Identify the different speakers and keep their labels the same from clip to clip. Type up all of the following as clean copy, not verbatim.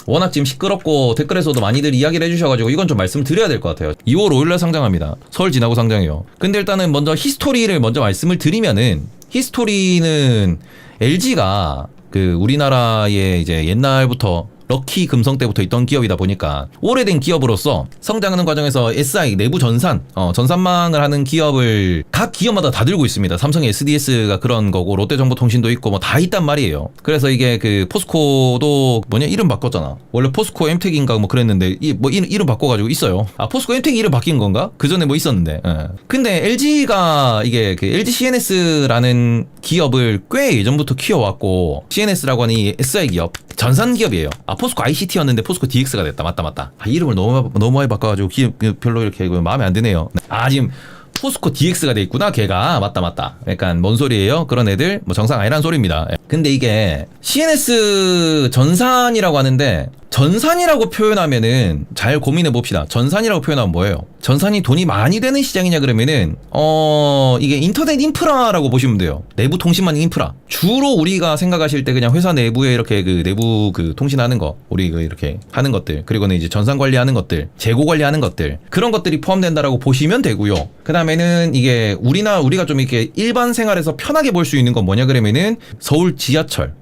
Speaker 1: 워낙 지금 시끄럽고 댓글에서도 많이들 이야기를 해주셔가지고 이건 좀 말씀드려야 될 것 같아요. 2월 5일날 상장합니다. 설 지나고 상장해요. 근데 일단은 먼저 히스토리를 먼저 말씀을 드리면은, 히스토리는 LG가 그 우리나라의 이제 옛날부터 럭키 금성 때부터 있던 기업이다 보니까 오래된 기업으로서 성장하는 과정에서 SI 내부 전산망을 하는 기업을 각 기업마다 다 들고 있습니다. 삼성의 SDS가 그런 거고 롯데정보통신도 있고 뭐 다 있단 말이에요. 그래서 이게 그 포스코도 뭐냐 이름 바꿨잖아. 원래 포스코 엠텍인가 뭐 그랬는데 뭐 이름 바꿔가지고 있어요. 아 포스코 엠텍이 이름 바뀐 건가? 그 전에 뭐 있었는데. 예. 근데 LG가 이게 그 LG CNS라는 기업을 꽤 예전부터 키워왔고, CNS라고 하는 이 SI 기업 전산 기업이에요. 아 포스코 ICT였는데 포스코 DX가 됐다. 맞다. 아, 이름을 너무 많이 바꿔가지고 기업 별로 이렇게 마음에 안 드네요. 아 지금 포스코 DX가 돼 있구나. 걔가 맞다. 약간 뭔 소리예요? 그런 애들 뭐 정상 아니란 소리입니다. 근데 이게 CNS 전산이라고 하는데, 전산이라고 표현하면은 잘 고민해 봅시다. 전산이라고 표현하면 뭐예요? 전산이 돈이 많이 되는 시장이냐 그러면은 이게 인터넷 인프라라고 보시면 돼요. 내부 통신망 인프라. 주로 우리가 생각하실 때 그냥 회사 내부에 이렇게 그 내부 그 통신하는 거, 우리 그 이렇게 하는 것들, 그리고는 이제 전산 관리하는 것들, 재고 관리하는 것들, 그런 것들이 포함된다라고 보시면 되고요. 그다음에는 이게 우리가 좀 이렇게 일반 생활에서 편하게 볼 수 있는 건 뭐냐 그러면은 서울 지하철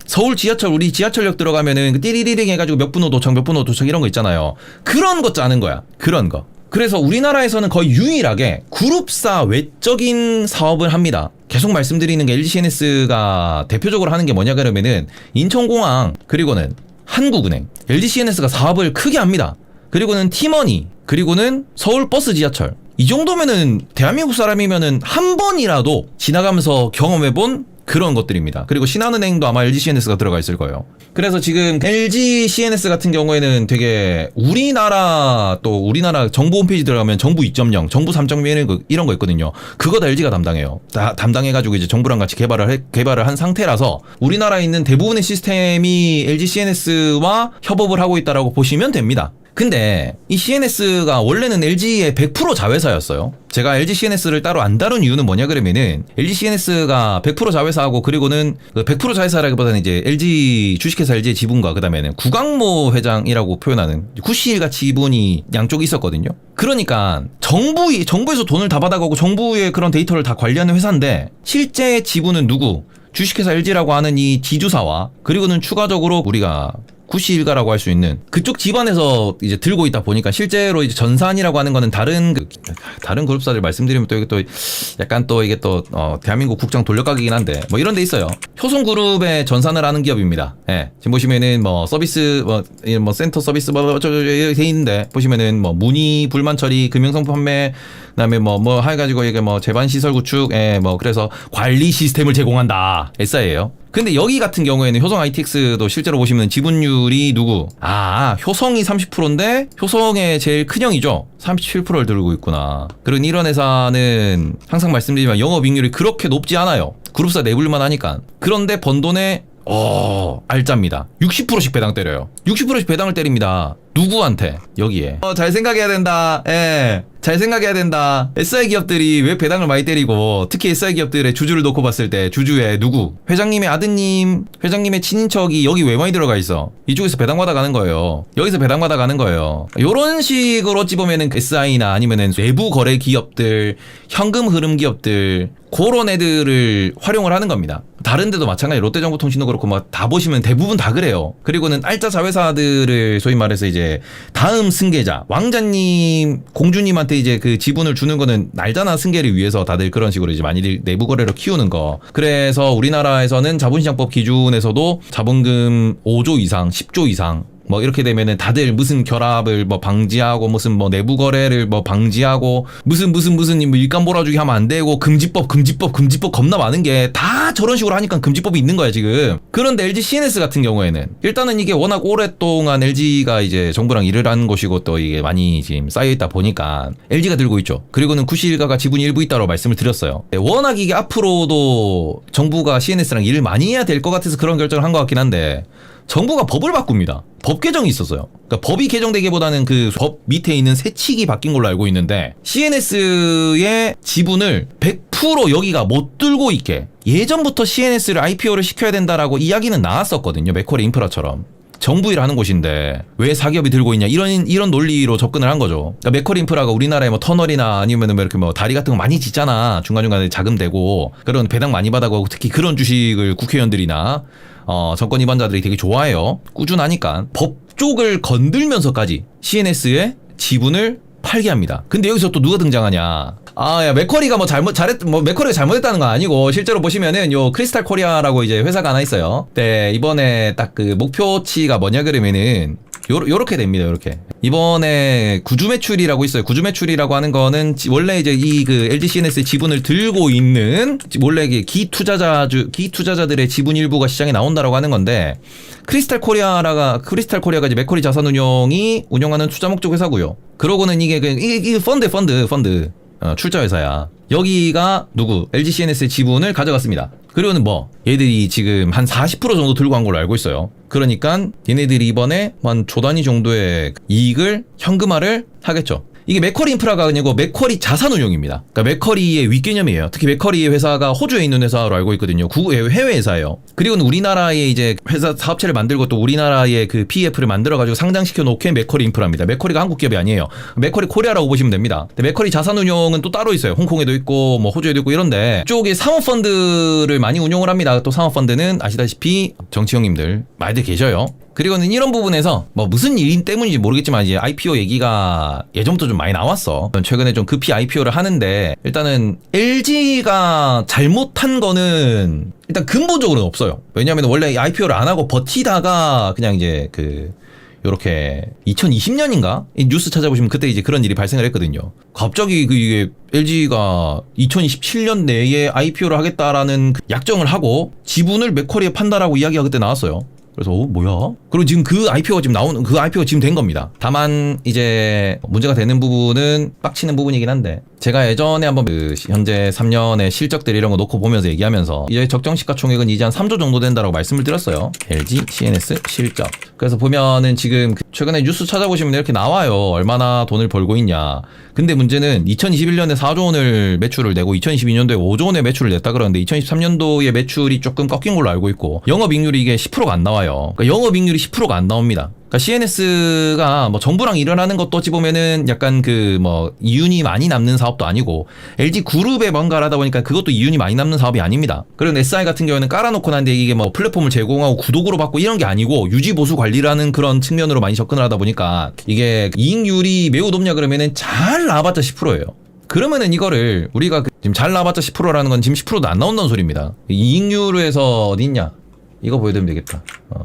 Speaker 1: 우리 지하철역 들어가면은 그 띠리리링 해가지고 몇 분호 도착 이런 거 있잖아요. 그런 거 짜는 거야. 그런 거. 그래서 우리나라에서는 거의 유일하게 그룹사 외적인 사업을 합니다. 계속 말씀드리는 게 LG CNS가 대표적으로 하는 게 뭐냐 그러면은 인천공항, 그리고는 한국은행, LG CNS가 사업을 크게 합니다. 그리고는 티머니, 그리고는 서울버스 지하철. 이 정도면은 대한민국 사람이면은 한 번이라도 지나가면서 경험해본 그런 것들입니다. 그리고 신한은행도 아마 LG CNS가 들어가 있을 거예요. 그래서 지금 LG CNS 같은 경우에는 되게 우리나라 정부 홈페이지 들어가면 정부 2.0, 정부 3.1 이런 거 있거든요. 그거 다 LG가 담당해요. 다 담당해가지고 이제 정부랑 같이 개발을 한 상태라서 우리나라에 있는 대부분의 시스템이 LG CNS와 협업을 하고 있다라고 보시면 됩니다. 근데 이 CNS가 원래는 LG의 100% 자회사였어요. 제가 LG CNS를 따로 안 다룬 이유는 뭐냐 그러면은, LG CNS가 100% 자회사하고, 그리고는 그 100% 자회사라기보다는 이제 LG 주식회사 LG의 지분과 그다음에는 구광모 회장이라고 표현하는 구시일가 지분이 양쪽이 있었거든요. 그러니까 정부에서 돈을 다 받아가고 정부의 그런 데이터를 다 관리하는 회사인데, 실제 지분은 누구? 주식회사 LG라고 하는 이 지주사와, 그리고는 추가적으로 우리가 구시일가라고 할 수 있는 그쪽 집안에서 이제 들고 있다 보니까, 실제로 이제 전산이라고 하는 거는 다른 그룹사들 말씀드리면 또 이게 또 약간 또 이게 또 대한민국 국정 돌려가기긴 한데, 뭐 이런 데 있어요. 효성그룹의 전산을 하는 기업입니다. 예. 지금 보시면은 뭐 서비스 뭐 센터 서비스 돼 있는데, 보시면은 뭐 문의 불만 처리, 금융상품 판매, 그다음에 뭐 해가지고 이게 뭐 재반 시설 구축, 뭐 그래서 관리 시스템을 제공한다. SI예요. 근데 여기 같은 경우에는 효성 ITX도 실제로 보시면 지분율이 누구? 효성이 30%인데 효성의 제일 큰 형이죠. 37%를 들고 있구나. 그런 이런 회사는 항상 말씀드리지만 영업이익률이 그렇게 높지 않아요. 그룹사 내불만 하니까. 그런데 번 돈에 알짜입니다. 60%씩 배당 때려요. 60%씩 배당을 때립니다. 누구한테? 여기에. 잘 생각해야 된다. 잘 생각해야 된다. SI 기업들이 왜 배당을 많이 때리고, 특히 SI 기업들의 주주를 놓고 봤을 때 주주의 누구? 회장님의 아드님, 회장님의 친인척이 여기 왜 많이 들어가 있어? 이쪽에서 배당받아 가는 거예요. 여기서 배당받아 가는 거예요. 요런 식으로 어찌 보면은 SI나 아니면은 외부 거래 기업들, 현금 흐름 기업들, 그런 애들을 활용을 하는 겁니다. 다른 데도 마찬가지, 롯데정보통신도 그렇고 막 다 보시면 대부분 다 그래요. 그리고는 알짜 자회사들을 소위 말해서 이제 다음 승계자, 왕자님, 공주님한테 이제 그 지분을 주는 거는 날짜나 승계를 위해서 다들 그런 식으로 이제 많이들 내부 거래로 키우는 거. 그래서 우리나라에서는 자본시장법 기준에서도 자본금 5조 이상, 10조 이상 뭐 이렇게 되면은 다들 무슨 결합을 뭐 방지하고, 무슨 뭐 내부 거래를 뭐 방지하고, 무슨 뭐 일감 몰아주기 하면 안 되고, 금지법 겁나 많은 게 다 저런 식으로 하니까 금지법이 있는 거야 지금. 그런데 LG CNS 같은 경우에는 일단은 이게 워낙 오랫동안 LG가 이제 정부랑 일을 하는 곳이고, 또 이게 많이 지금 쌓여 있다 보니까 LG가 들고 있죠. 그리고는 구시일가가 지분이 일부 있다고 말씀을 드렸어요. 워낙 이게 앞으로도 정부가 CNS랑 일을 많이 해야 될 것 같아서 그런 결정을 한 것 같긴 한데, 정부가 법을 바꿉니다. 법 개정이 있었어요. 그러니까 법이 개정되기보다는 그 법 밑에 있는 세칙이 바뀐 걸로 알고 있는데, CNS의 지분을 100% 여기가 못 들고 있게, 예전부터 CNS를 IPO를 시켜야 된다라고 이야기는 나왔었거든요. 맥쿼리 인프라처럼. 정부 일하는 곳인데 왜 사기업이 들고 있냐 이런 논리로 접근을 한 거죠. 그러니까 맥쿼리 인프라가 우리나라에 뭐 터널이나 아니면 뭐 이렇게 뭐 다리 같은 거 많이 짓잖아. 중간중간에 자금되고 그런 배당 많이 받아가고 특히 그런 주식을 국회의원들이나 정권 입안자들이 되게 좋아해요. 꾸준하니까 법쪽을 건들면서까지 CNS의 지분을 팔게 합니다. 근데 여기서 또 누가 등장하냐? 야, 맥쿼리가 뭐 맥쿼리가 잘못했다는 건 아니고, 실제로 보시면은, 요, 크리스탈 코리아라고 이제 회사가 하나 있어요. 네, 이번에 딱 그 목표치가 뭐냐 그러면은, 요렇게 됩니다, 요렇게. 이번에 구주 매출이라고 있어요. 구주 매출이라고 하는 거는, 원래 이제 그 LG CNS의 지분을 들고 있는, 원래 기 투자자들의 지분 일부가 시장에 나온다라고 하는 건데, 크리스탈 코리아가 이제 맥쿼리 자산운용이 운영하는 투자 목적 회사고요. 그러고는 이게 펀드. 출자 회사야. 여기가 LG CNS의 지분을 가져갔습니다. 그리고는 얘들이 지금 한 40% 정도 들고 간 걸로 알고 있어요. 그러니까 얘네들이 이번에 한 조 단위 정도의 이익을 현금화를 하겠죠. 이게 맥쿼리 인프라가 아니고 맥쿼리 자산운용입니다. 그러니까 맥쿼리의 윗개념이에요. 특히 맥쿼리 회사가 호주에 있는 회사로 알고 있거든요. 해외 회사예요. 그리고는 우리나라에 이제 회사 사업체를 만들고 또 우리나라의 그 PEF를 만들어가지고 상장시켜 놓게 맥쿼리 인프라입니다. 맥쿼리가 한국 기업이 아니에요. 맥쿼리 코리아라고 보시면 됩니다. 근데 맥쿼리 자산운용은 또 따로 있어요. 홍콩에도 있고 뭐 호주에도 있고 이런데 이쪽에 사모펀드를 많이 운용을 합니다. 또 사모펀드는 아시다시피 정치형님들 많이들 계셔요. 그리고는 이런 부분에서 무슨 일 때문인지 모르겠지만 이제 IPO 얘기가 예전부터 좀 많이 나왔어. 최근에 좀 급히 IPO를 하는데 일단은 LG가 잘못한 거는 일단 근본적으로는 없어요. 왜냐하면 원래 IPO를 안 하고 버티다가 그냥 이제 요렇게 2020년인가? 뉴스 찾아보시면 그때 이제 그런 일이 발생을 했거든요. 갑자기 이게 LG가 2027년 내에 IPO를 하겠다라는 약정을 하고 지분을 맥쿼리에 판다라고 이야기가 그때 나왔어요. 그래서 뭐야? 그리고 지금 그 IPO가 지금 된 겁니다. 다만 이제 문제가 되는 부분은 빡치는 부분이긴 한데 제가 예전에 한번 현재 3년의 실적들 이런 거 놓고 보면서 얘기하면서 이제 적정 시가총액은 이제 한 3조 정도 된다라고 말씀을 드렸어요. LG CNS 실적. 그래서 보면은 지금 최근에 뉴스 찾아보시면 이렇게 나와요. 얼마나 돈을 벌고 있냐. 근데 문제는 2021년에 4조 원을 매출을 내고 2022년도에 5조 원의 매출을 냈다 그러는데 2023년도에 매출이 조금 꺾인 걸로 알고 있고 영업이익률이 이게 10%가 안 나와요. 그러니까 영업이익률이 10%가 안 나옵니다. 그러니까 CNS가 정부랑 일을 하는 것도 어찌 보면은 약간 이윤이 많이 남는 사업도 아니고 LG 그룹에 뭔가를 하다 보니까 그것도 이윤이 많이 남는 사업이 아닙니다. 그리고 SI 같은 경우에는 깔아놓고 난데 이게 플랫폼을 제공하고 구독으로 받고 이런 게 아니고 유지 보수 관리라는 그런 측면으로 많이 접근을 하다 보니까 이게 이익률이 매우 높냐 그러면은 잘 나와봤자 10%예요. 그러면은 이거를 우리가 지금 잘 나와봤자 10%라는 건 지금 10%도 안 나온다는 소리입니다. 이익률에서 어디 있냐? 이거 보여드리면 되겠다.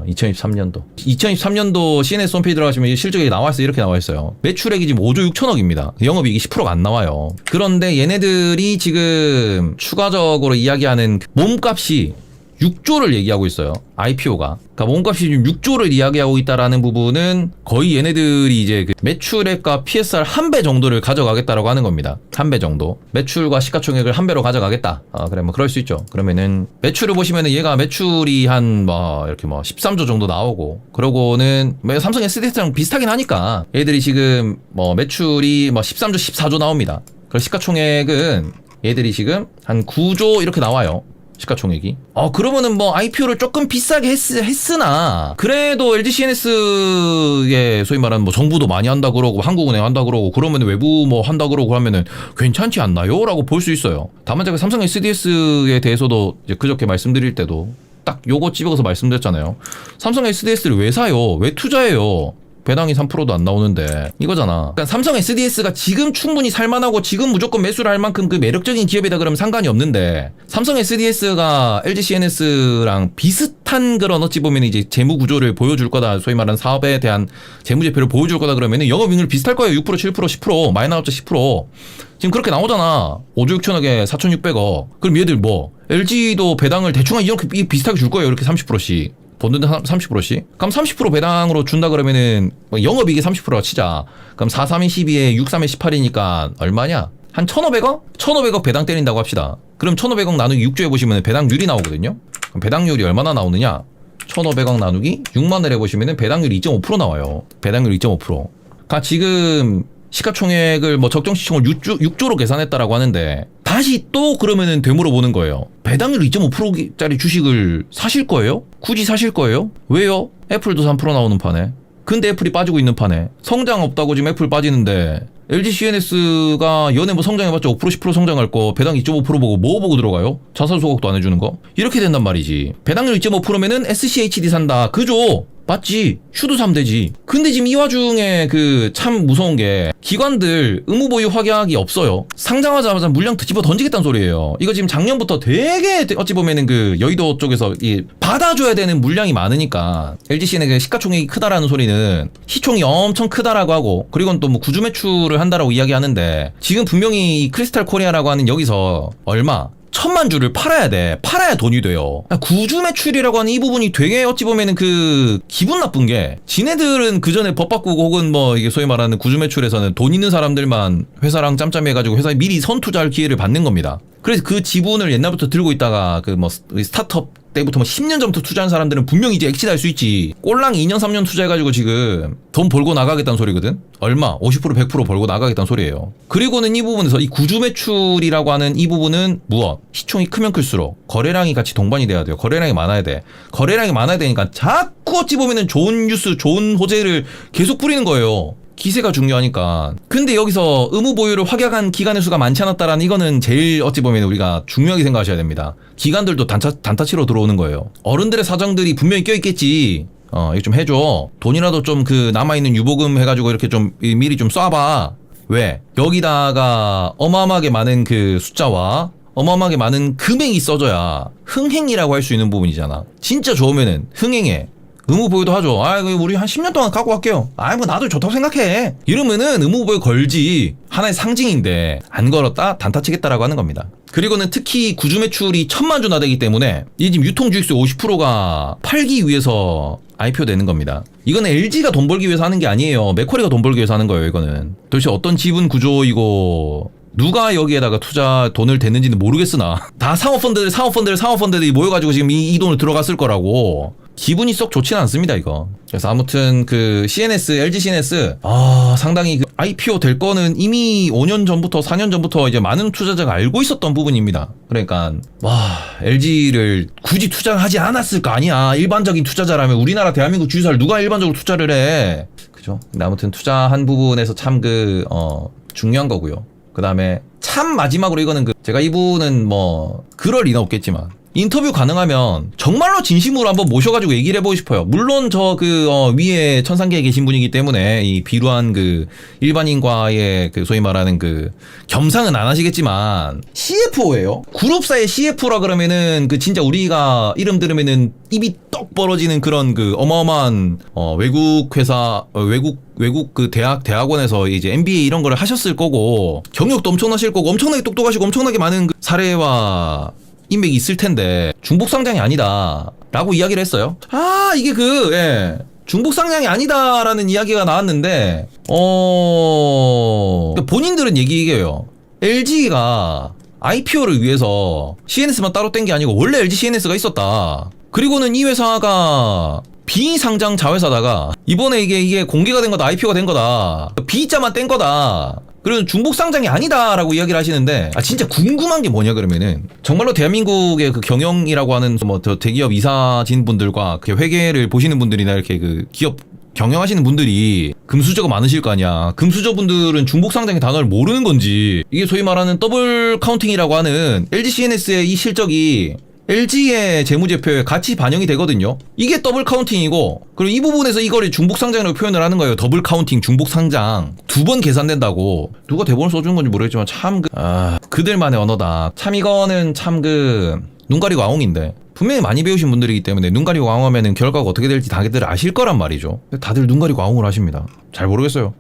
Speaker 1: 2023년도 CNS 홈페이지 들어가시면 실적이 나와있어요. 이렇게 나와있어요. 매출액이 지금 5조 6천억입니다. 영업이익이 10%가 안 나와요. 그런데 얘네들이 지금 추가적으로 이야기하는 몸값이 6조를 얘기하고 있어요. IPO가. 그러니까 몸값이 지금 6조를 이야기하고 있다라는 부분은 거의 얘네들이 이제 매출액과 PSR 1배 정도를 가져가겠다라고 하는 겁니다. 1배 정도. 매출과 시가총액을 1배로 가져가겠다. 그래 그럴 수 있죠. 그러면은 매출을 보시면은 얘가 매출이 한 이렇게 13조 정도 나오고 그러고는 삼성 SDS랑 비슷하긴 하니까 얘들이 지금 매출이 13조 14조 나옵니다. 그리고 시가총액은 얘들이 지금 한 9조 이렇게 나와요. 시가총액이. 그러면은 IPO를 조금 비싸게 했으나 그래도 LG CNS에 소위 말하는 정부도 많이 한다 그러고 한국은행 한다 그러고 그러면 외부 한다 그러고 하면은 괜찮지 않나요? 라고 볼 수 있어요. 다만 제가 삼성 SDS에 대해서도 이제 그저께 말씀드릴 때도 딱 요거 집어서 말씀드렸잖아요. 삼성 SDS를 왜 사요? 왜 투자해요? 배당이 3%도 안 나오는데 이거잖아. 그러니까 삼성 SDS가 지금 충분히 살만하고 지금 무조건 매수를 할 만큼 그 매력적인 기업이다 그러면 상관이 없는데 삼성 SDS가 LG CNS랑 비슷한 그런 어찌 보면 이제 재무 구조를 보여줄 거다. 소위 말하는 사업에 대한 재무제표를 보여줄 거다 그러면은 영업이익률 비슷할 거예요. 6%, 7%, 10%, 많이 나왔죠 10%. 지금 그렇게 나오잖아. 5조 6천억에 4,600억. 그럼 얘들 LG도 배당을 대충 이렇게 비슷하게 줄 거예요. 이렇게 30%씩. 본드는 30%씩? 그럼 30% 배당으로 준다 그러면은 영업이익이 30%라 치자. 그럼 4, 3에 12에 6, 3에 18이니까 얼마냐? 한 1,500억? 1,500억 배당 때린다고 합시다. 그럼 1,500억 나누기 6조 해보시면 배당률이 나오거든요. 그럼 배당률이 얼마나 나오느냐? 1,500억 나누기 6만을 해보시면 배당률이 2.5% 나와요. 배당률 2.5%. 그러니까 지금 시가총액을 적정 시총을 6조로 계산했다라고 하는데 다시 또 그러면은 되물어보는 거예요. 배당률 2.5%짜리 주식을 사실 거예요? 굳이 사실 거예요? 왜요? 애플도 3% 나오는 판에. 근데 애플이 빠지고 있는 판에. 성장 없다고 지금 애플 빠지는데 LG CNS가 연에 뭐 성장해봤자 5% 10% 성장할 거 배당 2.5% 보고 뭐 보고 들어가요? 자산 소각도 안 해주는 거? 이렇게 된단 말이지. 배당률 2.5%면은 SCHD 산다. 그죠? 맞지. 슈도 사면 되지. 근데 지금 이 와중에 그 참 무서운 게 기관들 의무보유 확약이 없어요. 상장하자마자 물량 뒤집어 던지겠다는 소리예요. 이거 지금 작년부터 되게 어찌 보면은 그 여의도 쪽에서 이 받아줘야 되는 물량이 많으니까 LGC는 시가총액이 크다라는 소리는 시총이 엄청 크다라고 하고, 그리고는 또 뭐 구주 매출을 한다라고 이야기하는데 지금 분명히 이 크리스탈 코리아라고 하는 여기서 얼마? 1000만 주를 팔아야 돼. 팔아야 돈이 돼요. 구주 매출이라고 하는 이 부분이 되게 어찌 보면은 그 기분 나쁜 게, 지네들은 그 전에 법 바꾸고 혹은 뭐 이게 소위 말하는 구주 매출에서는 돈 있는 사람들만 회사랑 짬짬이 해가지고 회사에 미리 선투자할 기회를 받는 겁니다. 그래서 그 지분을 옛날부터 들고 있다가 그 뭐 스타트업 때부터 뭐 10년 전부터 투자한 사람들은 분명히 이제 엑시트 할 수 있지. 꼴랑 2년 3년 투자해가지고 지금 돈 벌고 나가겠다는 소리거든. 얼마? 50% 100% 벌고 나가겠다는 소리예요. 그리고는 이 부분에서 이 구주 매출이라고 하는 이 부분은 무엇? 시총이 크면 클수록 거래량이 같이 동반이 돼야 돼요. 거래량이 많아야 돼. 거래량이 많아야 되니까 자꾸 어찌 보면은 좋은 뉴스, 좋은 호재를 계속 뿌리는 거예요. 기세가 중요하니까. 근데 여기서 의무 보유를 확약한 기관의 수가 많지 않았다라는 이거는 제일 어찌 보면 우리가 중요하게 생각하셔야 됩니다. 기관들도 단타 치러 들어오는 거예요. 어른들의 사정들이 분명히 껴있겠지. 이거 좀 해줘. 돈이라도 좀 그 남아있는 유보금 해가지고 이렇게 좀 미리 좀 쏴봐. 왜? 여기다가 어마어마하게 많은 그 숫자와 어마어마하게 많은 금액이 써져야 흥행이라고 할 수 있는 부분이잖아. 진짜 좋으면은 흥행해. 의무보유도 하죠. 우리 한 10년 동안 갖고 갈게요. 뭐 나도 좋다고 생각해. 이러면은 의무보유 걸지. 하나의 상징인데 안 걸었다? 단타 치겠다라고 하는 겁니다. 그리고는 특히 구주 매출이 1000만 주 나대기 때문에 이 지금 유통주익수 50%가 팔기 위해서 IPO 되는 겁니다. 이거는 LG가 돈 벌기 위해서 하는 게 아니에요. 맥쿼리가 돈 벌기 위해서 하는 거예요. 이거는 도대체 어떤 지분 구조이고 누가 여기에다가 투자 돈을 댔는지는 모르겠으나 다 상업펀드들이 모여가지고 지금 이 돈을 들어갔을 거라고. 기분이 썩 좋지는 않습니다, 이거. 그래서 아무튼 그 CNS, LG CNS 상당히 그 IPO 될 거는 이미 5년 전부터 4년 전부터 이제 많은 투자자가 알고 있었던 부분입니다. 그러니까 LG를 굳이 투자를 하지 않았을 거 아니야. 일반적인 투자자라면 우리나라 대한민국 주식사를 누가 일반적으로 투자를 해. 그죠? 근데 아무튼 투자한 부분에서 참 중요한 거고요. 그 다음에 참 마지막으로 이거는 제가 이분은 뭐 그럴 리는 없겠지만 인터뷰 가능하면 정말로 진심으로 한번 모셔가지고 얘기를 해보고 싶어요. 물론 위에 천상계에 계신 분이기 때문에 이 비루한 일반인과의 소위 말하는 겸상은 안 하시겠지만 CFO예요. 그룹사의 CFO라 그러면은 진짜 우리가 이름 들으면은 입이 떡 벌어지는 그런 어마어마한 외국 회사 외국 대학원에서 이제 MBA 이런 거를 하셨을 거고 경력도 엄청나실 거고 엄청나게 똑똑하시고 엄청나게 많은 사례와 인맥이 있을 텐데 중복 상장이 아니다 라고 이야기를 했어요. 이게 중복 상장이 아니다라는 이야기가 나왔는데 본인들은 얘기해요. LG가 IPO를 위해서 CNS만 따로 뗀 게 아니고 원래 LG CNS가 있었다. 그리고는 이 회사가 비상장 자회사다가 이번에 이게 공개가 된 거다, IPO가 된 거다, B자만 뗀 거다. 그리고 중복 상장이 아니다라고 이야기를 하시는데 진짜 궁금한 게 뭐냐 그러면은 정말로 대한민국의 경영이라고 하는 대기업 이사진 분들과 회계를 보시는 분들이나 이렇게 기업 경영하시는 분들이 금수저가 많으실 거 아니야. 금수저 분들은 중복 상장의 단어를 모르는 건지, 이게 소위 말하는 더블 카운팅이라고 하는 LG CNS의 이 실적이 LG의 재무제표에 같이 반영이 되거든요. 이게 더블 카운팅이고, 그리고 이 부분에서 이거를 중복 상장이라고 표현을 하는 거예요. 더블 카운팅, 중복 상장. 2번 계산된다고. 누가 대본을 써준 건지 모르겠지만 참 그들만의 언어다. 참 이거는 참 눈 가리고 아웅인데 분명히 많이 배우신 분들이기 때문에 눈 가리고 아웅하면은 결과가 어떻게 될지 다들 아실 거란 말이죠. 다들 눈 가리고 아웅을 하십니다. 잘 모르겠어요.